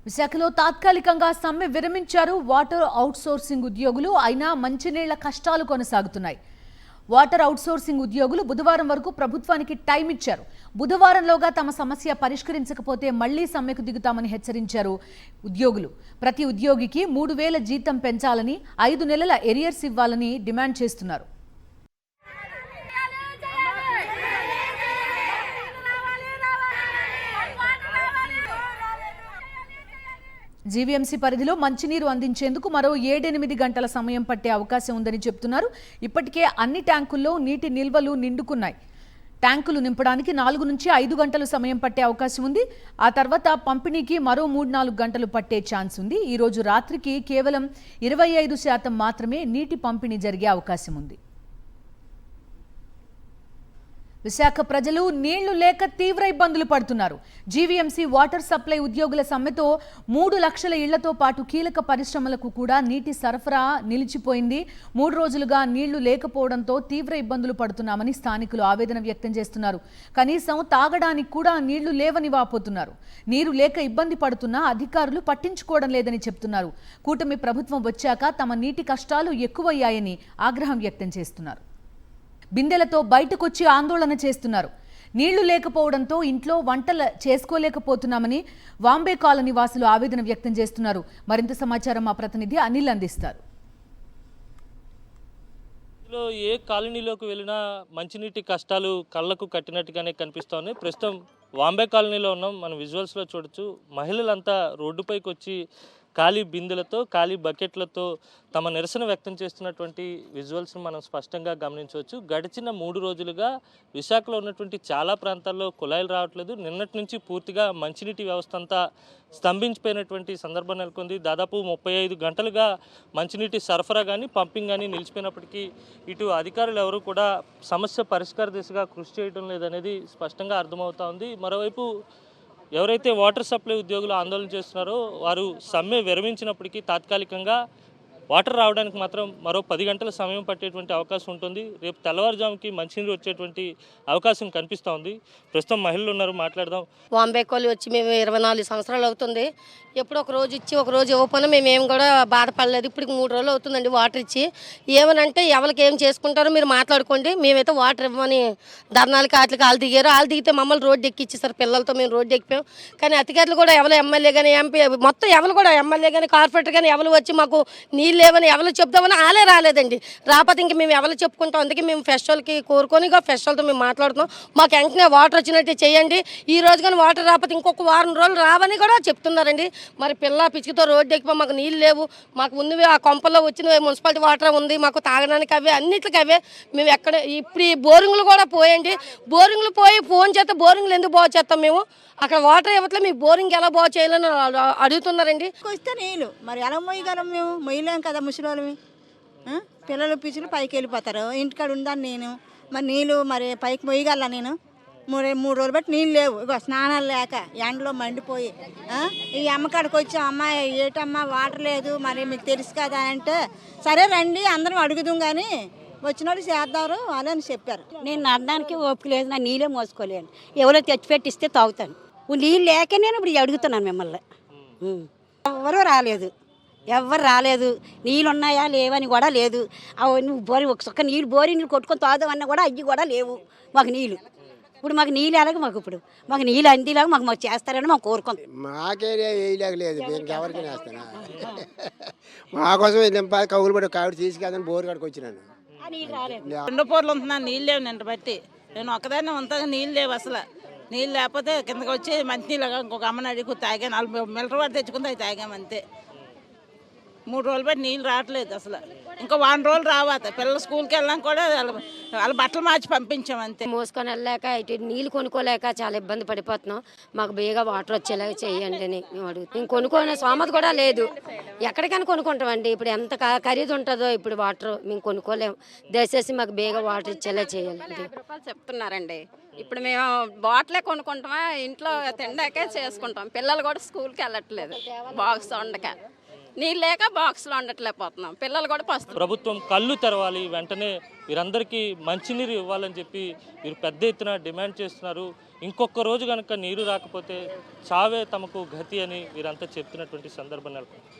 విశాఖలో తాత్కాలికంగా సమ్మె విరమించారు వాటర్ అవుట్సోర్సింగ్ ఉద్యోగులు. అయినా మంచినీళ్ల కష్టాలు కొనసాగుతున్నాయి. వాటర్ అవుట్సోర్సింగ్ ఉద్యోగులు బుధవారం వరకు ప్రభుత్వానికి టైం ఇచ్చారు. బుధవారంలోగా తమ సమస్య పరిష్కరించకపోతే మళ్లీ సమ్మెకు దిగుతామని హెచ్చరించారు ఉద్యోగులు. ప్రతి ఉద్యోగికి 3,000 జీతం పెంచాలని, 5 నెలల ఎరియర్స్ ఇవ్వాలని డిమాండ్ చేస్తున్నారు. జీవీఎంసీ పరిధిలో మంచినీరు అందించేందుకు మరో 7-8 గంటల సమయం పట్టే అవకాశం ఉందని చెబుతున్నారు. ఇప్పటికే అన్ని ట్యాంకుల్లో నీటి నిల్వలు నిండుకున్నాయి. ట్యాంకులు నింపడానికి 4 నుంచి 5 గంటలు సమయం పట్టే అవకాశం ఉంది. ఆ తర్వాత పంపిణీకి మరో 3-4 గంటలు పట్టే ఛాన్స్ ఉంది. ఈ రోజు రాత్రికి కేవలం 25% మాత్రమే నీటి పంపిణీ జరిగే అవకాశం ఉంది. విశాఖ ప్రజలు నీళ్లు లేక తీవ్ర ఇబ్బందులు పడుతున్నారు. జీవీఎంసీ వాటర్ సప్లై ఉద్యోగుల సమ్మెతో 3 లక్షల ఇళ్లతో పాటు కీలక పరిశ్రమలకు కూడా నీటి సరఫరా నిలిచిపోయింది. 3 రోజులుగా నీళ్లు లేకపోవడంతో తీవ్ర ఇబ్బందులు పడుతున్నామని స్థానికులు ఆవేదన వ్యక్తం చేస్తున్నారు. కనీసం తాగడానికి కూడా నీళ్లు లేవని వాపోతున్నారు. నీరు లేక ఇబ్బంది పడుతున్నా అధికారులు పట్టించుకోవడం లేదని చెప్తున్నారు. కూటమి ప్రభుత్వం వచ్చాక తమ నీటి కష్టాలు ఎక్కువయ్యాయని ఆగ్రహం వ్యక్తం చేస్తున్నారు. బిందెలతో బయటకొచ్చి ఆందోళన చేస్తున్నారు. నీళ్లు లేకపోవడంతో ఇంట్లో వంటలు చేసుకోలేకపోతున్నామని వాంబే కాలనీ వాసులు ఆవేదన వ్యక్తం చేస్తున్నారు. మరింత సమాచారం మా ప్రతినిధి అనిల్ అందిస్తారు. ఏ కాలనీలోకి వెళ్ళినా మంచినీటి కష్టాలు కళ్ళకు కట్టినట్టుగానే కనిపిస్తోంది. ప్రస్తుతం వాంబే కాలనీలో ఉన్నాం. మనం విజువల్స్లో చూడొచ్చు. మహిళలంతా రోడ్డుపైకి వచ్చి ఖాళీ బిందెలతో, ఖాళీ బకెట్లతో తమ నిరసన వ్యక్తం చేస్తున్నటువంటి విజువల్స్ని మనం స్పష్టంగా గమనించవచ్చు. గడిచిన 3 రోజులుగా విశాఖలో ఉన్నటువంటి చాలా ప్రాంతాల్లో కుళాయిలు రావట్లేదు. నిన్నటి నుంచి పూర్తిగా మంచినీటి వ్యవస్థ అంతా స్తంభించిపోయినటువంటి సందర్భం నెలకొంది. దాదాపు 35 గంటలుగా మంచినీటి సరఫరా కానీ పంపింగ్ కానీ నిలిచిపోయినప్పటికీ ఇటు అధికారులు ఎవరు కూడా సమస్య పరిష్కార దిశగా కృషి చేయడం లేదనేది స్పష్టంగా అర్థమవుతా ఉంది. మరోవైపు ఎవరైతే వాటర్ సప్లై ఉద్యోగులు ఆందోళన చేస్తున్నారో వారు సమ్మె విరమించినప్పటికీ తాత్కాలికంగా వాటర్ రావడానికి మాత్రం మరో 10 గంటల సమయం పట్టేటువంటి అవకాశం ఉంటుంది. రేపు తెల్లవారుజాముకి మంచినీరు వచ్చేటువంటి అవకాశం కనిపిస్తూ ఉంది. ప్రస్తుతం మహిళలు ఉన్నారు, మాట్లాడదాం. బాంబే కాలనీ వచ్చి మేము 24 సంవత్సరాలు అవుతుంది. ఎప్పుడు ఒక రోజు ఇచ్చి ఒక రోజు ఇవ్వకపోయినా మేము కూడా బాధపడలేదు. ఇప్పుడు 3 రోజులు అవుతుందండి వాటర్ ఇచ్చి. ఏమనంటే ఎవరికి ఏం చేసుకుంటారో మీరు మాట్లాడుకోండి, మేమైతే వాటర్ ఇవ్వమని ధర్నాలకి వాళ్ళు దిగారు. వాళ్ళు దిగితే మమ్మల్ని రోడ్డు ఎక్కిచ్చేసారు. పిల్లలతో మేము రోడ్డు ఎక్కిపోయాం. కానీ అధికారులు కూడా ఎవరు ఎమ్మెల్యే కానీ ఎంపీ మొత్తం ఎవరు కూడా ఎమ్మెల్యే కానీ కార్పొరేటర్ కానీ ఎవరు వచ్చి మాకు నీళ్ళు లేవని ఎవరు చెప్దామని వాళ్ళే రాలేదండి. రాకపోతే ఇంక మేము ఎవరు చెప్పుకుంటాం. అందుకే మేము ఫెస్టివల్కి కోరుకొని ఫెస్టివల్తో మేము మాట్లాడుతున్నాం. మాకు వెంటనే వాటర్ వచ్చినట్టే చేయండి. ఈ రోజు కానీ వాటర్ రాకపోతే ఇంకొక వారం రోజులు రావని కూడా చెప్తున్నారండి. మరి పిల్ల పిచ్చితో రోడ్డు ఎక్కిపో మాకు నీళ్ళు లేవు. మాకు ఉన్నవి ఆ కొంపల్లో వచ్చిన మున్సిపాలిటీ వాటర్ ఉంది. మాకు తాగడానికి అవే అన్నిటికి అవే. మేము ఎక్కడ ఇప్పుడు ఈ బోరింగ్లు కూడా పోయండి. బోరింగ్లు పోయి ఫోన్ చేస్తే బోరింగ్లు ఎందుకు బాగు చేస్తాం మేము? అక్కడ వాటర్ ఇవ్వట్లే, మీకు బోరింగ్ ఎలా బాగు చేయాలని అడుగుతున్నారండి. వస్తే నీళ్ళు మరి ఎలా మొయ్యగలం? మేము మొయ్యలేం కదా ముసలిమి. పిల్లలు పిచ్చులు పైకి వెళ్ళిపోతారు. ఇంటికాడ ఉందని నేను మరి నీళ్ళు మరి పైకి మొయ్యగల నేను 3 రోజులు బట్టి నీళ్ళు లేవు. ఇగో స్నానాలు లేక ఎండలో మండిపోయి ఈ అమ్మకాడికి వచ్చి అమ్మాయి ఏటమ్మా వాటర్ లేదు మరి మీకు తెలుసు కదా అంటే సరే రండి అందరం అడుగుదాం కానీ వచ్చిన వాళ్ళు చేద్దారు వాళ్ళని చెప్పారు. నేను నడడానికి ఓపిక లేదు, నా నీళ్ళే మోసుకోలేను. ఎవరో తెచ్చిపెట్టిస్తే తాగుతాను. నీళ్ళు లేక నేను ఇప్పుడు అడుగుతున్నాను మిమ్మల్ని. ఎవరు రాలేదు. నీళ్ళు ఉన్నాయా లేవని కూడా లేదు. నువ్వు ఒక చొక్క నీళ్ళు బోరింగ్లు కొట్టుకొని తాగుదామన్నా కూడా అవి కూడా లేవు మాకు నీళ్ళు. ఇప్పుడు మాకు నీళ్ళు ఎలాగ మాకు నీళ్ళు అందిలాగా మాకు చేస్తారని మాకు కోరుకుంటాం. మాకే వేయలేక లేదు, ఇంకెవరికి వేస్తానా? మా కోసం కౌలు పడి కావిడ తీసుకెళ్ళని బోరు కాడికి వచ్చినాను. 2 పూర్లు ఉంటున్నాను, నీళ్ళు లేవు. నిన్న బట్టి నేను ఒక్కదాన్ని ఉంటాను, నీళ్ళు లేవు అసలు. నీళ్ళు లేకపోతే కిందకి వచ్చి మంచినీళ్ళు ఇంకొక అమ్మని అడిగి తాగాను. 4 మిల్లర్ వాడు తెచ్చుకుంది, అవి తాగాము అంతే. 3 రోజులు బట్టి నీళ్ళు రావట్లేదు అసలు. ఇంకా 1 రోజులు రావాత పిల్లలు స్కూల్కి వెళ్ళాం కూడా వాళ్ళ బట్టలు మార్చి పంపించాం అంతే. మోసుకొని వెళ్ళలేక ఇటు నీళ్ళు కొనుక్కోలేక చాలా ఇబ్బంది పడిపోతున్నాం. మాకు బేగా వాటర్ వచ్చేలాగా చేయండి అని మేము అడుగుతాం. మేము కొనుక్కునే సోమత కూడా లేదు. ఎక్కడికైనా కొనుక్కుంటామండి. ఇప్పుడు ఎంత ఖరీదు ఉంటుందో ఇప్పుడు వాటర్ మేము కొనుక్కోలేము. దయచేసి మాకు బేగా వాటర్ ఇచ్చేలా చేయాలండి. రూపాయలు చెప్తున్నారండి. ఇప్పుడు మేము బాటిలే కొనుక్కుంటామా, ఇంట్లో తిండాకే చేసుకుంటాం. పిల్లలు కూడా స్కూల్కి వెళ్ళట్లేదు బాక్స్ వండక. నీళ్ళు లేక బాక్స్లో ఉండట్లేకపోతున్నాం, పిల్లలు కూడా పస్తున్నారు. ప్రభుత్వం కళ్ళు తెరవాలి, వెంటనే వీరందరికీ మంచినీరు ఇవ్వాలని చెప్పి వీరు పెద్ద ఎత్తున డిమాండ్ చేస్తున్నారు. ఇంకొక రోజు కనుక నీరు రాకపోతే చావే తమకు గతి అని వీరంతా చెప్తున్నటువంటి సందర్భం నెలకొంది.